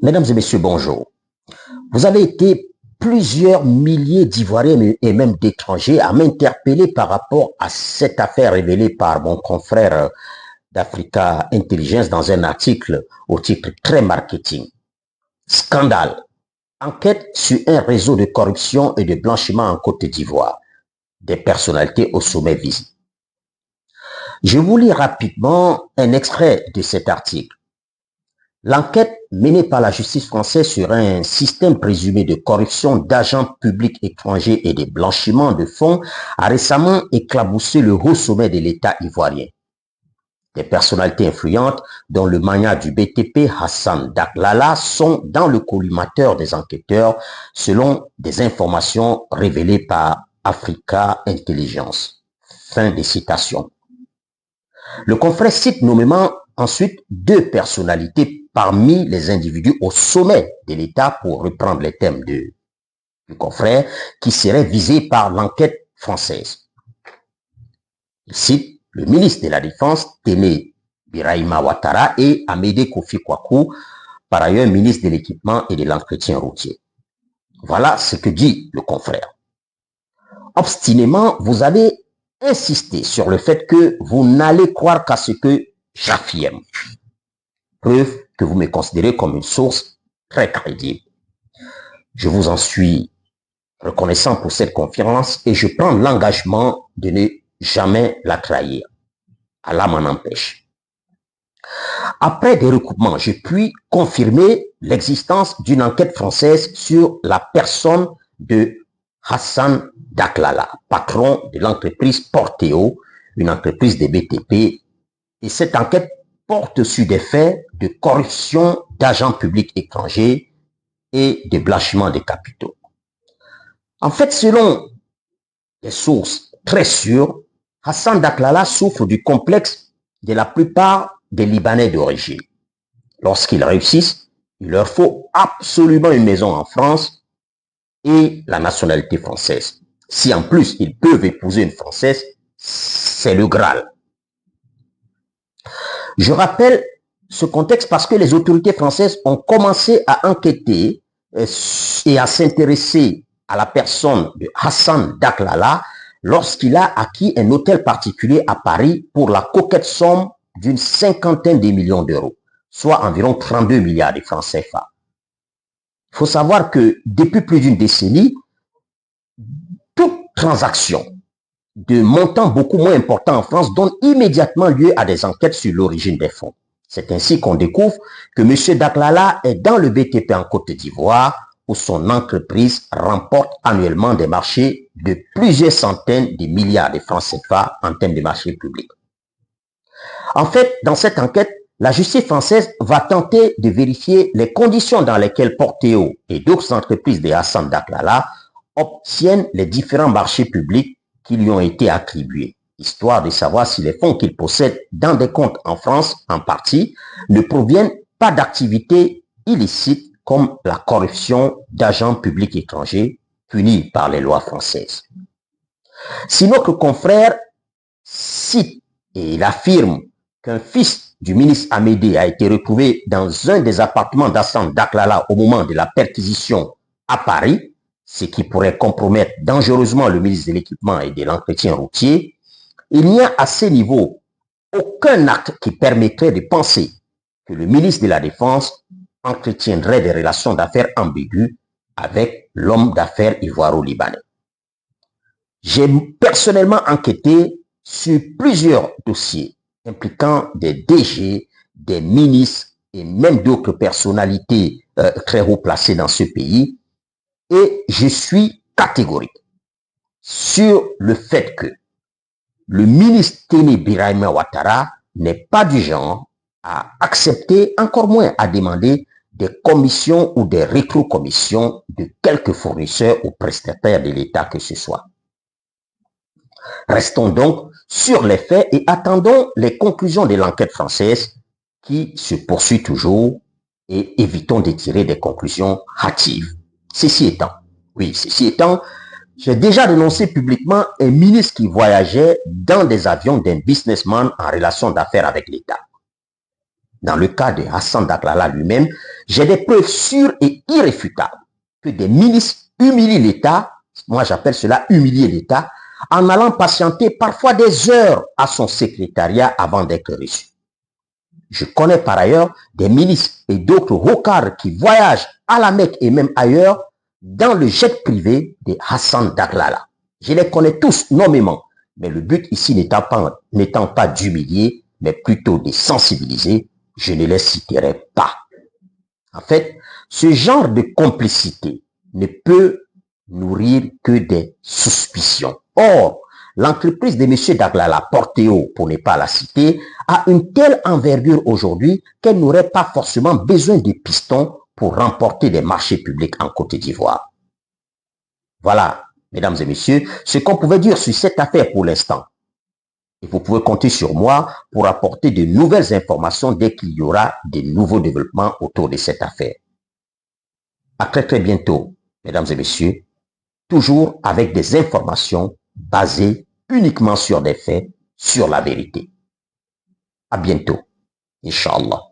Mesdames et messieurs, bonjour. Vous avez été plusieurs milliers d'Ivoiriens et même d'étrangers à m'interpeller par rapport à cette affaire révélée par mon confrère d'Africa Intelligence dans un article au titre très marketing. Scandale. Enquête sur un réseau de corruption et de blanchiment en Côte d'Ivoire. Des personnalités au sommet visées. Je vous lis rapidement un extrait de cet article. L'enquête menée par la justice française sur un système présumé de corruption d'agents publics étrangers et de blanchiment de fonds a récemment éclaboussé le haut sommet de l'État ivoirien. Des personnalités influentes, dont le magnat du BTP Hassan Daklala, sont dans le collimateur des enquêteurs selon des informations révélées par Africa Intelligence. Fin de citation. Le confrère cite nommément ensuite deux personnalités parmi les individus au sommet de l'État, pour reprendre les thèmes du confrère, qui seraient visés par l'enquête française. Il cite le ministre de la Défense, Téné Birahima Ouattara, et Amédée Kofi Kwaku, par ailleurs ministre de l'Équipement et de l'Entretien routier. Voilà ce que dit le confrère. Obstinément, vous avez insisté sur le fait que vous n'allez croire qu'à ce que j'affirme. Preuve que vous me considérez comme une source très crédible. Je vous en suis reconnaissant pour cette confiance et je prends l'engagement de ne jamais la trahir. Allah m'en empêche. Après des recoupements, je puis confirmer l'existence d'une enquête française sur la personne de Hassan Daklala, patron de l'entreprise Porteo, une entreprise de BTP, et cette enquête porte sur des faits de corruption d'agents publics étrangers et de blanchiment des capitaux. En fait, selon des sources très sûres, Hassan Daklala souffre du complexe de la plupart des Libanais d'origine. Lorsqu'ils réussissent, il leur faut absolument une maison en France et la nationalité française. Si en plus ils peuvent épouser une Française, c'est le Graal. Je rappelle ce contexte parce que les autorités françaises ont commencé à enquêter et à s'intéresser à la personne de Hassan Daklala lorsqu'il a acquis un hôtel particulier à Paris pour la coquette somme d'une cinquantaine de millions d'euros, soit environ 32 milliards de francs CFA. Il faut savoir que depuis plus d'une décennie, toute transaction de montants beaucoup moins importants en France donne immédiatement lieu à des enquêtes sur l'origine des fonds. C'est ainsi qu'on découvre que M. Daklala est dans le BTP en Côte d'Ivoire, où son entreprise remporte annuellement des marchés de plusieurs centaines de milliards de francs CFA en termes de marchés publics. En fait, dans cette enquête, la justice française va tenter de vérifier les conditions dans lesquelles Porteo et d'autres entreprises de Hassan Daklala obtiennent les différents marchés publics qui lui ont été attribués, histoire de savoir si les fonds qu'il possède dans des comptes en France, en partie, ne proviennent pas d'activités illicites comme la corruption d'agents publics étrangers punis par les lois françaises. Si notre confrère cite et il affirme qu'un fils du ministre Amédée a été retrouvé dans un des appartements d'Hassan Daklala au moment de la perquisition à Paris, ce qui pourrait compromettre dangereusement le ministre de l'Équipement et de l'Entretien routier, il n'y a à ce niveau aucun acte qui permettrait de penser que le ministre de la Défense entretiendrait des relations d'affaires ambiguës avec l'homme d'affaires ivoiro-libanais. J'ai personnellement enquêté sur plusieurs dossiers impliquant des DG, des ministres et même d'autres personnalités très haut placées dans ce pays, et je suis catégorique sur le fait que le ministre Téné Birahima Ouattara n'est pas du genre à accepter, encore moins à demander des commissions ou des rétrocommissions de quelques fournisseurs ou prestataires de l'État que ce soit. Restons donc sur les faits et attendons les conclusions de l'enquête française qui se poursuit toujours et évitons de tirer des conclusions hâtives. Ceci étant, j'ai déjà dénoncé publiquement un ministre qui voyageait dans des avions d'un businessman en relation d'affaires avec l'État. Dans le cas de Hassan Daklala lui-même, j'ai des preuves sûres et irréfutables que des milices humilient l'État, moi j'appelle cela humilier l'État, en allant patienter parfois des heures à son secrétariat avant d'être reçu. Je connais par ailleurs des milices et d'autres hauts cadres qui voyagent à la Mecque et même ailleurs dans le jet privé de Hassan Daklala. Je les connais tous nommément, mais le but ici n'étant pas d'humilier, mais plutôt de sensibiliser, je ne les citerai pas. En fait, ce genre de complicité ne peut nourrir que des suspicions. Or, l'entreprise de M. Daklala, Porteo, pour ne pas la citer, a une telle envergure aujourd'hui qu'elle n'aurait pas forcément besoin de pistons pour remporter des marchés publics en Côte d'Ivoire. Voilà, mesdames et messieurs, ce qu'on pouvait dire sur cette affaire pour l'instant. Et vous pouvez compter sur moi pour apporter de nouvelles informations dès qu'il y aura de nouveaux développements autour de cette affaire. À très très bientôt, mesdames et messieurs, toujours avec des informations basées uniquement sur des faits, sur la vérité. À bientôt, Inch'Allah.